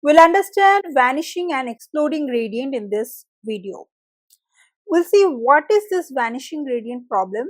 We'll understand vanishing and exploding gradient in this video. We'll see what is this vanishing gradient problem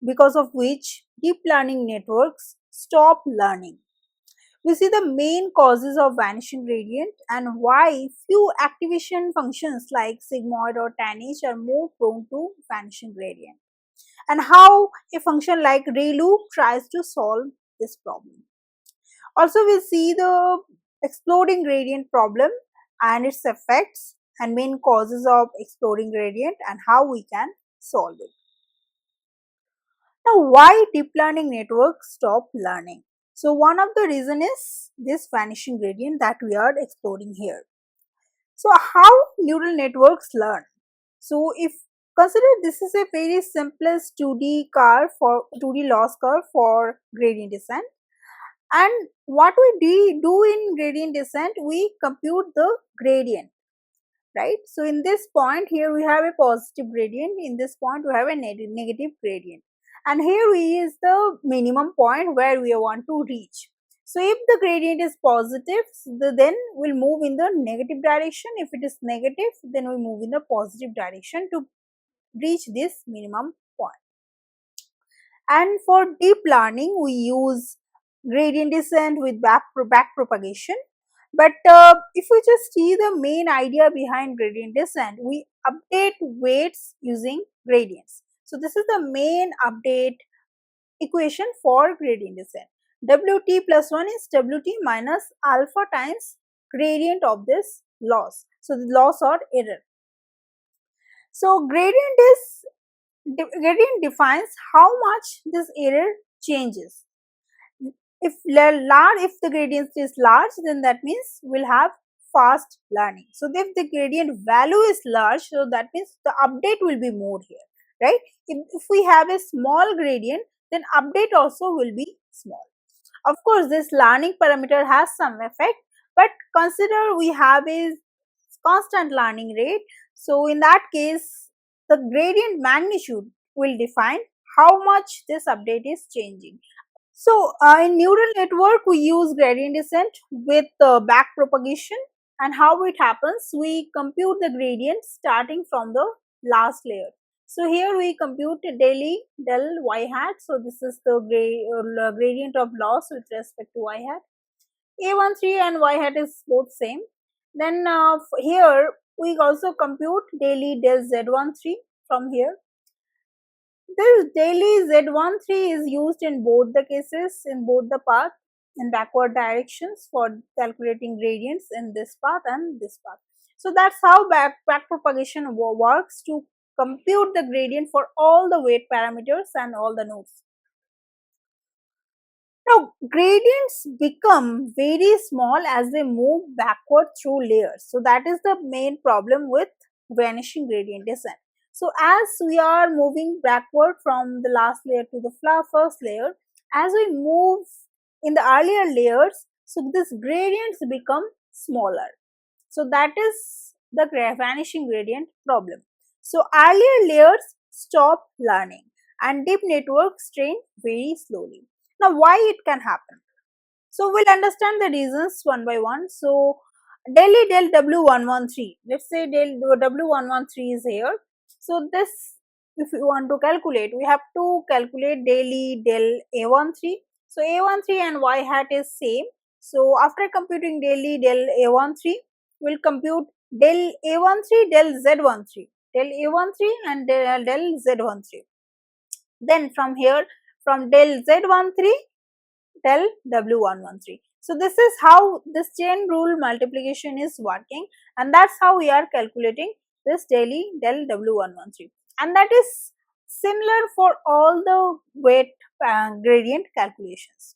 because of which deep learning networks stop learning. We see the main causes of vanishing gradient and why few activation functions like sigmoid or tanh are more prone to vanishing gradient, and how a function like ReLoop tries to solve this problem. Also, we'll see the exploding gradient problem and its effects and main causes of exploding gradient and how we can solve it. Now, why deep learning networks stop learning? So, one of the reason is this vanishing gradient that we are exploring here. So, how neural networks learn? So, if consider this is a very simplest 2D curve for 2D loss curve for gradient descent, and what we do in gradient descent, we compute the gradient, right? So, in this point here we have a positive gradient, in this point we have a negative gradient, and here is the minimum point where we want to reach. So, if the gradient is positive, then we will move in the negative direction. If it is negative, then we move in the positive direction to reach this minimum point. And for deep learning, we use gradient descent with backpropagation. But if we just see the main idea behind gradient descent, we update weights using gradients. So, this is the main update equation for gradient descent. Wt plus 1 is Wt minus alpha times gradient of this loss. So, the loss or error. So, gradient defines how much this error changes. If the gradient is large, then that means we'll have fast learning. So, if the gradient value is large, so that means the update will be more here, right? If we have a small gradient, then update also will be small. Of course, this learning parameter has some effect, but consider we have a constant learning rate. So, in that case, the gradient magnitude will define how much this update is changing. So, in neural network, we use gradient descent with backpropagation, and how it happens, we compute the gradient starting from the last layer. So, here we compute del y hat. So, this is the gradient of loss with respect to y hat. A13 and y hat is both same. Then here we also compute del z13 from here. This daily Z13 is used in both the cases, in both the path, in backward directions for calculating gradients in this path and this path. So, that is how backpropagation works to compute the gradient for all the weight parameters and all the nodes. Now, gradients become very small as they move backward through layers. So, that is the main problem with vanishing gradient descent. So, as we are moving backward from the last layer to the first layer, as we move in the earlier layers, so this gradients become smaller. So, that is the vanishing gradient problem. So, earlier layers stop learning and deep networks train very slowly. Now, why it can happen? So, we will understand the reasons one by one. So, del W113, let us say del W113 is here. So, this if you want to calculate, we have to calculate del A13. So, A13 and y hat is same. So, after computing del A13, we will compute del A13 del Z13, del A13 and del Z13. Then from here, from del Z13, del W113. So, this is how this chain rule multiplication is working, and that is how we are calculating this del W113, and that is similar for all the weight gradient calculations.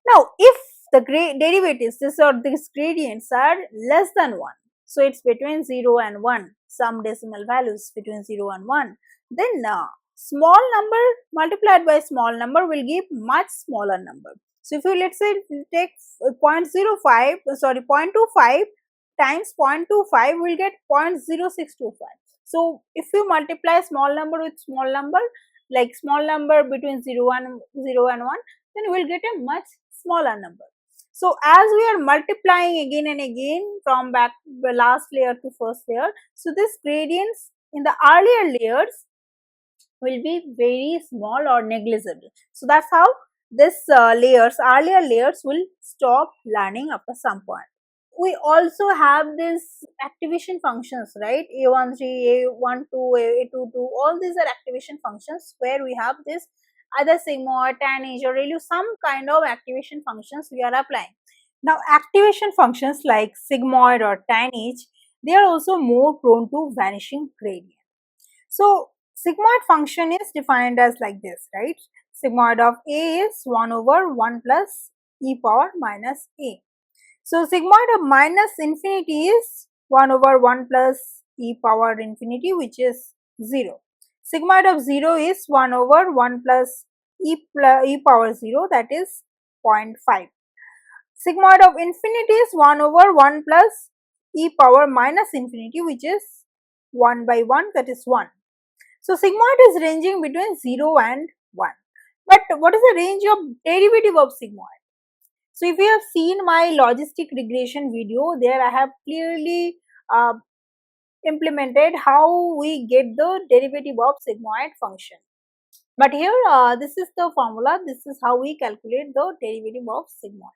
Now, if the derivatives, these gradients are less than 1, so it is between 0 and 1, some decimal values between 0 and 1, then small number multiplied by small number will give much smaller number. So, if you let us say take 0.05 times 0.25, we will get 0.0625. So, if you multiply small number with small number, like small number between 0 and 1, then we will get a much smaller number. So as we are multiplying again and again from back the last layer to first layer, so this gradients in the earlier layers will be very small or negligible. So that's how this earlier layers will stop learning after some point. We also have this activation functions, right? A13, A12, A22, all these are activation functions where we have this either sigmoid, tanh or ReLU, some kind of activation functions we are applying. Now activation functions like sigmoid or tanh, they are also more prone to vanishing gradient. So sigmoid function is defined as like this, right? Sigmoid of A is 1 over 1 plus e power minus A. So sigmoid of minus infinity is 1 over 1 plus e power infinity, which is 0. Sigmoid of 0 is 1 over 1 plus e power 0, that is 0.5. Sigmoid of infinity is 1 over 1 plus e power minus infinity, which is 1 by 1, that is 1. So sigmoid is ranging between 0 and 1. But what is the range of derivative of sigmoid? So if you have seen my logistic regression video, there I have clearly uh, implemented how we get the derivative of sigmoid function. But here this is the formula, this is how we calculate the derivative of sigmoid.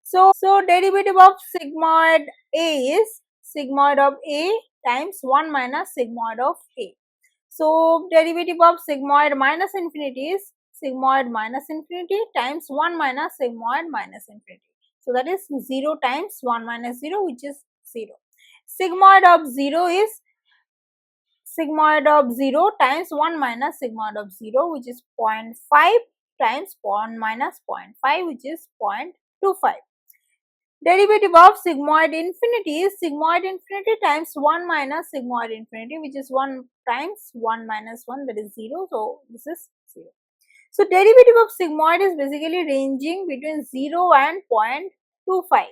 So derivative of sigmoid A is sigmoid of A times 1 minus sigmoid of A. So derivative of sigmoid minus infinity is sigmoid minus infinity times 1 minus sigmoid minus infinity. So that is 0 times 1 minus 0, which is 0. Sigmoid of 0 is sigmoid of 0 times 1 minus sigmoid of 0, which is 0.5 times 1 minus 0.5, which is 0.25. Derivative of sigmoid infinity is sigmoid infinity times 1 minus sigmoid infinity, which is 1 times 1 minus 1, that is 0. So this is 0. So derivative of sigmoid is basically ranging between 0 and 0.25.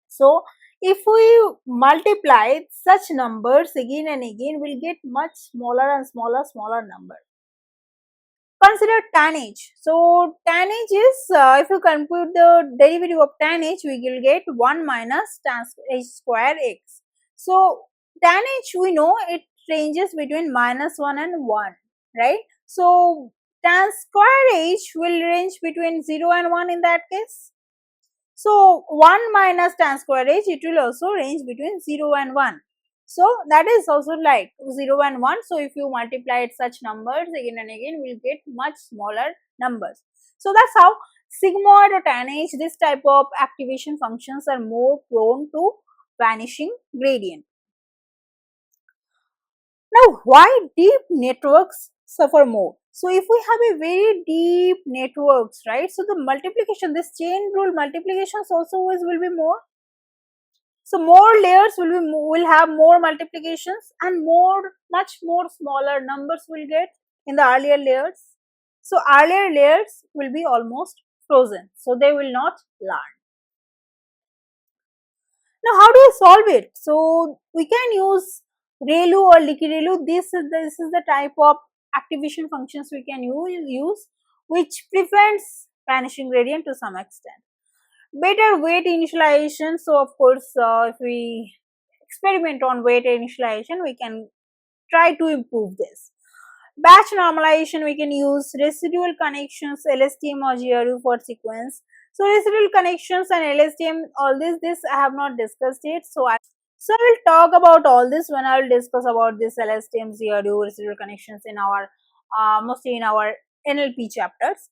So if we multiply such numbers again and again, we'll get much smaller and smaller number. Consider tan h. So tan h is, if you compute the derivative of tan h, we will get 1 minus tan h square x. So tan h, we know it ranges between minus 1 and 1, right? So tan square h will range between 0 and 1 in that case. So 1 minus tan square h, it will also range between 0 and 1. So that is also like 0 and 1. So if you multiply such numbers again and again, we will get much smaller numbers. So that's how sigmoid or tan h, this type of activation functions are more prone to vanishing gradient. Now why deep networks suffer more? So if we have a very deep networks, right? So the multiplication, this chain rule multiplications also always will be more. So more layers will have more multiplications and much more smaller numbers will get in the earlier layers. So earlier layers will be almost frozen, so they will not learn. Now how do you solve it? So we can use ReLU or leaky ReLU. This is the type of activation functions we can use which prevents vanishing gradient to some extent. Better weight initialization. So of course, if we experiment on weight initialization, we can try to improve this. Batch normalization, we can use residual connections, LSTM or GRU for sequence. So residual connections and LSTM, all this I have not discussed yet. So I will talk about all this when I will discuss about this LSTM, GRU, residual connections in our mostly in our NLP chapters.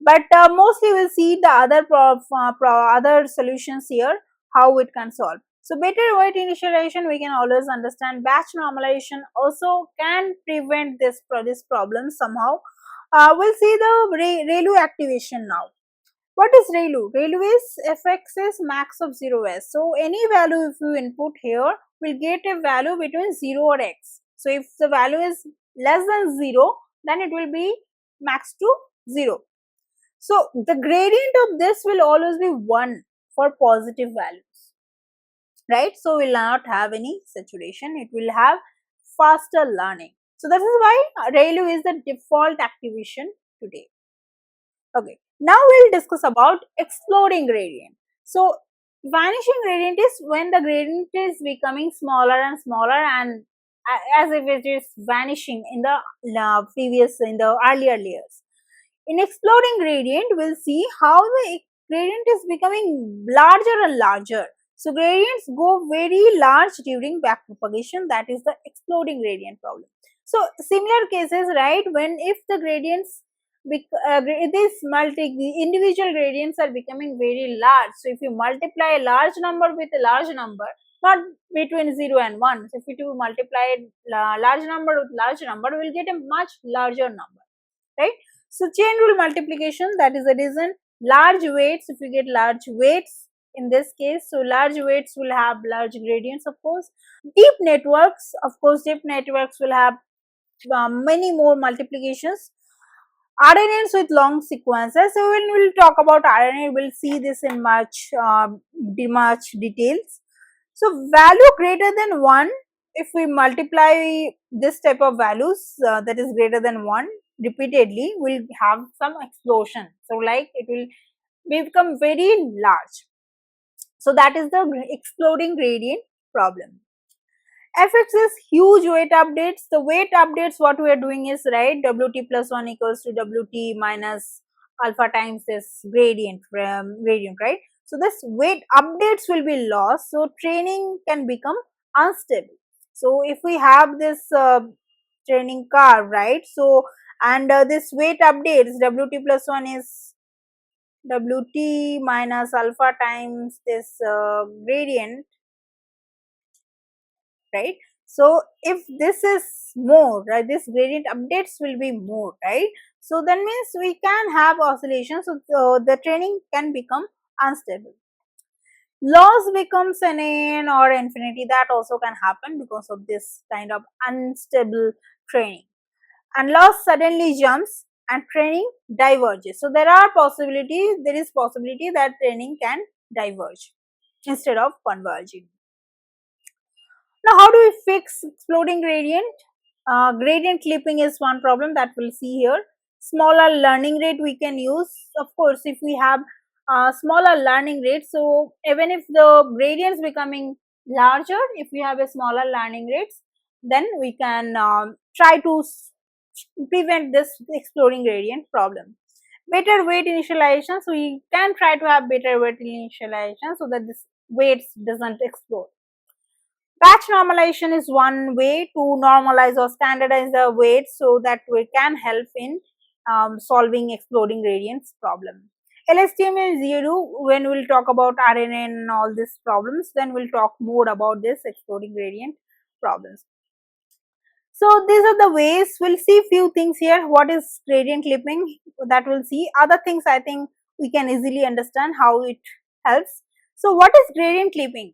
But mostly we'll see the other solutions here, how it can solve. So better weight initialization, we can always understand. Batch normalization also can prevent this problem somehow. We'll see the ReLU activation now. What is ReLU? ReLU is fx is max of 0s. So any value if you input here, will get a value between 0 or x. So if the value is less than 0, then it will be max to 0. So the gradient of this will always be 1 for positive values, right? So we will not have any saturation, it will have faster learning. So that is why ReLU is the default activation today. Okay, now we will discuss about exploding gradient. So vanishing gradient is when the gradient is becoming smaller and smaller, and as if it is vanishing in the in the earlier layers. In exploding gradient, we'll see how the gradient is becoming larger and larger. So gradients go very large during backpropagation, that is the exploding gradient problem. So similar cases, right, when if the gradients the individual gradients are becoming very large. So if you multiply a large number with a large number, not between 0 and 1, so if you multiply a large number with large number, we will get a much larger number, right? So chain rule multiplication, that is the reason. Large weights, if you get large weights in this case, so large weights will have large gradients, of course. Deep networks, of course, deep networks will have many more multiplications. RNAs with long sequences. So when we'll talk about RNA, we'll see this in much details. So value greater than 1, if we multiply this type of values that is greater than 1 repeatedly, will have some explosion. So like it will become very large. So that is the exploding gradient problem. FX is huge weight updates. The weight updates, what we are doing is, right, Wt plus 1 equals to Wt minus alpha times this gradient, right? So this weight updates will be lost. So training can become unstable. So if we have this training curve, right? So and this weight updates, Wt plus 1 is Wt minus alpha times this gradient, right? So if this is more, right, this gradient updates will be more, right? So that means we can have oscillations, so the training can become unstable. Loss becomes an n or infinity, that also can happen because of this kind of unstable training. And loss suddenly jumps and training diverges. So there is possibility that training can diverge instead of converging. Now, how do we fix exploding gradient? Gradient clipping is one problem that we'll see here. Smaller learning rate we can use. Of course, if we have smaller learning rate, so even if the gradients becoming larger, if we have a smaller learning rates, then we can try to prevent this exploding gradient problem. Better weight initialization, so we can try to have better weight initialization so that this weights doesn't explode. Batch normalization is one way to normalize or standardize the weights so that we can help in solving exploding gradients problem. LSTM is zero. When we'll talk about RNA and all these problems, then we'll talk more about this exploding gradient problems. So these are the ways. We'll see few things here. What is gradient clipping? That we'll see. Other things I think we can easily understand how it helps. So what is gradient clipping?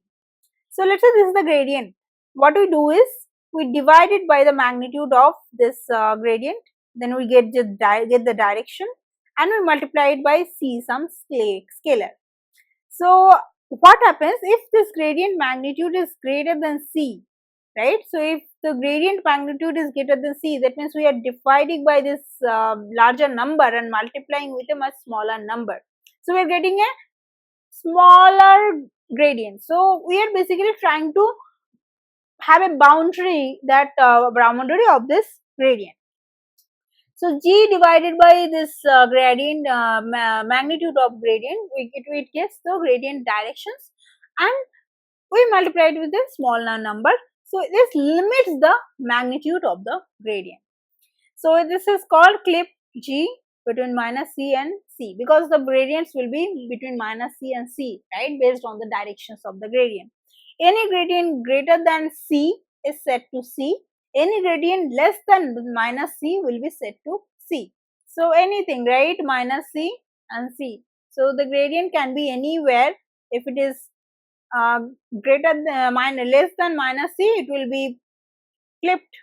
So let's say this is the gradient. What we do is we divide it by the magnitude of this gradient, then we get the direction, and we multiply it by c, some scalar. So what happens if this gradient magnitude is greater than c, right? So if the gradient magnitude is greater than c, that means we are dividing by this larger number and multiplying with a much smaller number. So we are getting a smaller gradient. So we are basically trying to have a boundary, that boundary of this gradient. So g divided by this gradient magnitude of gradient, it gets the gradient directions, and we multiply it with a smaller number. So this limits the magnitude of the gradient. So this is called clip g between minus c and c, because the gradients will be between minus c and c, right, based on the directions of the gradient. Any gradient greater than c is set to c, any gradient less than minus c will be set to c. So anything, right, minus c and c. So the gradient can be anywhere. If it is greater than less than minus c, it will be clipped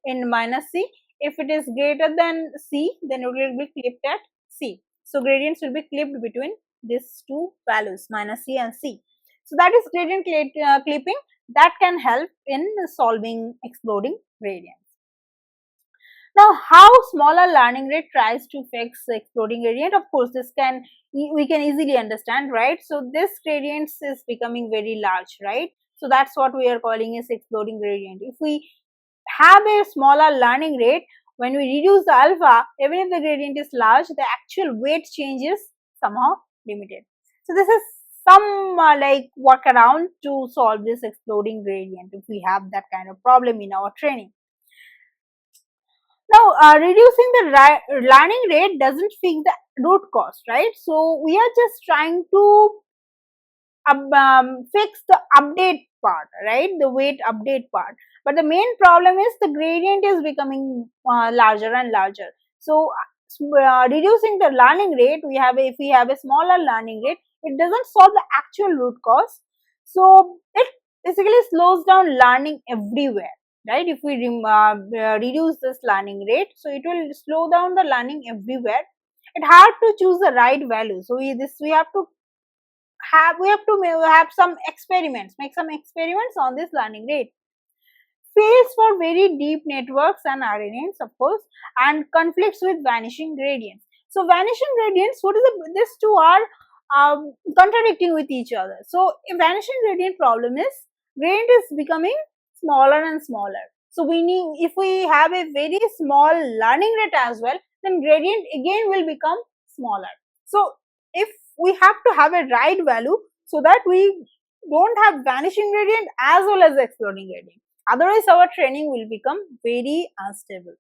in minus c. If it is greater than c, then it will be clipped at c. So gradients will be clipped between these two values, minus c and c. So that is gradient clipping that can help in solving exploding gradients. Now, how smaller learning rate tries to fix the exploding gradient? Of course, this can we can easily understand, right? So this gradient is becoming very large, right? So that's what we are calling as exploding gradient. If we have a smaller learning rate, when we reduce the alpha, even if the gradient is large, the actual weight change is somehow limited. So this is some like workaround to solve this exploding gradient if we have that kind of problem in our training. Now, reducing the learning rate doesn't fix the root cause, right? So we are just trying to fix the update part, right? The weight update part. But the main problem is the gradient is becoming larger and larger. So reducing the learning rate, if we have a smaller learning rate, it doesn't solve the actual root cause. So it basically slows down learning everywhere, right? If we reduce this learning rate, so it will slow down the learning everywhere. It's hard to choose the right value. So we have to have some experiments, make some experiments on this learning rate. Fails for very deep networks and RNNs, of course, and conflicts with vanishing gradients. So vanishing gradients, what is these two are contradicting with each other. So a vanishing gradient problem is gradient is becoming smaller and smaller. So we need, if we have a very small learning rate as well, then gradient again will become smaller. So if we have to have a right value so that we don't have vanishing gradient as well as exploding gradient. Otherwise, our training will become very unstable.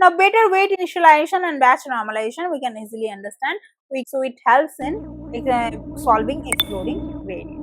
Now, better weight initialization and batch normalization we can easily understand. So it helps in solving exploding gradient.